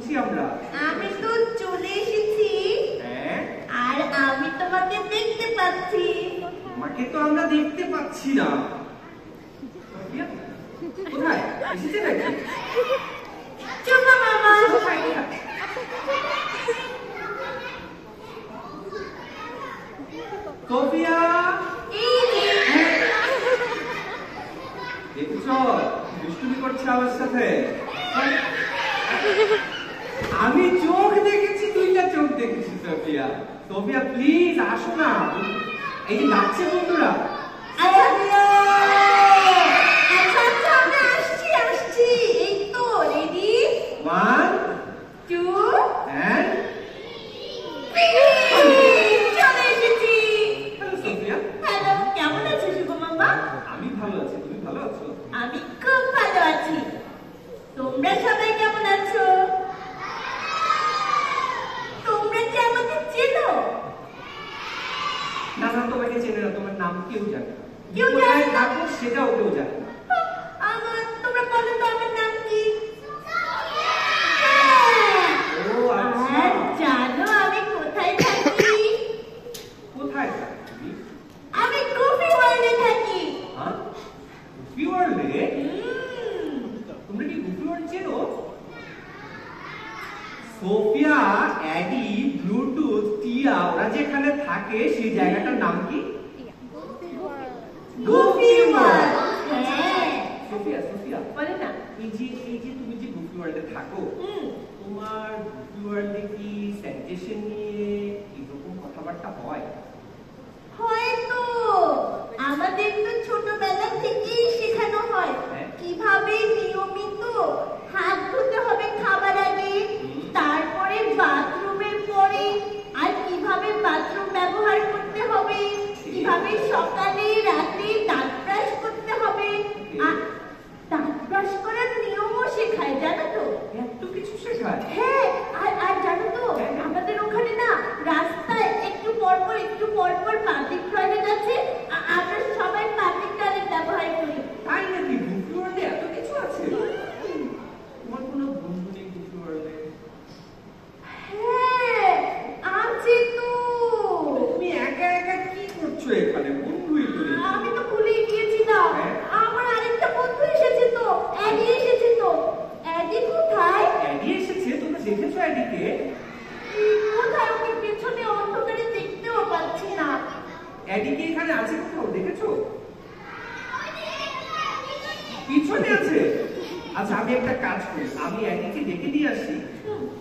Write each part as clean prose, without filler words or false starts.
এসেছি আমরা। আমি তো চলে এসেছি। হ্যাঁ, আর আমি তোমাকে দেখতে পাচ্ছি। তোমাকে তো আমরা দেখতে পাচ্ছি না। কোথায় এসেছে নাকি? চুপা মামা। সোফিয়া, এই যে দেখছো দুষ্টুমি করছে আমার সাথে। আমি চোখ দেখেছি, দুইটা চোখ দেখেছি সোফিয়া। সোফিয়া প্লিজ আসো না, এই যে ডাকছে বন্ধুরা। আচ্ছা আচ্ছা আমি আসছি আসছি। এই তো রেডি, 1 2 and চলে এসেছি। Hello Sophia. হ্যালো, কেমন আছো শুভ মামা? আমি ভালো আছি, তুমি ভালো আছো? আমি খুব ভালো আছি। তোমরা সবাই কেমন আছো? তোমরা কি আমাকে চেনো? না না, তোমাকে চেনে না, তোমার নাম কেউ জানে না। কেউ জানে কোথায় না? থাকো সেটাও কেউ জানে না। তোমরা বলো তো আমার নাম কি? ও আচ্ছা, আর জানো আমি কোথায় থাকি? কোথায় থাকো তুমি? আমি কফি ওয়ার্ল্ডে থাকি। হ্যাঁ, গুপি ওয়ার্ল্ডে? তোমরা কি গুপি ওয়ার্ল্ড চেনো? সোফিয়া, অ্যাডি, ব্লুটুথ, টিয়া ওরা যেখানে থাকে সেই জায়গাটার নাম কি? গুপি ওয়ার্ল্ড। হ্যাঁ, সোফিয়া সোফিয়া, বলো না। এই যে তুমি যে গুপি ওয়ার্ল্ডে থাকো, তোমার গুপি ওয়ার্ল্ডে কি স্যানিটেশন নিয়ে এরকম কথাবার্তা হয়? হয়তো আমাদের তো ছোটবেলা থেকেই শেখানো হয় কিভাবে নিয়মিত হাত ধুতে হবে খাবার আগে, তারপরে বাথরুমের পরে, আর কিভাবে বাথরুম ব্যবহার করতে হবে, কিভাবে সকালে রাতে দাঁত ব্রাশ করতে হবে, আর দাঁত ব্রাশ করার নিয়মও শেখায়, জানো তো? এত কিছু শেখায়? হ্যাঁ, আর জানো তো আমাদের ওখানে না রাস্তায় একটু পরপর পাবলিক টয়লেট আছে। আমরা সবাই পাবলিক টয়লেট ব্যবহার করি। তাই নাকি? গুপি ওয়ার্ল্ডে এত কিছু আছে? তোমার কোনো বন্ধু নেই গুপি ওয়ার্ল্ডে? হ্যাঁ, আছে তো। তুমি একা একা কি করছো এখানে? বন্ধুই তো নেই। আমি তো ভুলেই গিয়েছিলাম। আমার আরেকটা বন্ধু এসেছে তো, অ্যাডি এসেছে তো। অ্যাডি কোথায়? অ্যাডি এসেছে? তোমরা দেখেছো অ্যাডিকে? কোথায়? ওকে পেছনে অন্ধকারে দেখতেও পাচ্ছি না। অ্যাডি কি এখানে আছে কোথাও? দেখেছো? পিছনে আছে? আচ্ছা, আমি একটা কাজ করি, আমি অ্যাডিকে ডেকে নিয়ে আসি,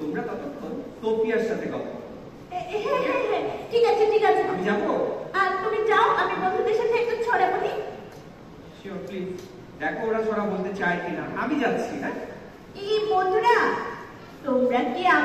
তোমরা ততক্ষণ সোফিয়ার সাথে কথা বলো। হ্যাঁ, ঠিক আছে ঠিক আছে। আমি যাবো? আর তুমি যাও, আমি বন্ধুদের সাথে একটু ছড়া বলি। শিওর, প্লিজ দেখো ওরা ছড়া বলতে চায় কিনা। আমি যাচ্ছি। হ্যাঁ, এই বন্ধুরা, তোমরা কি আমার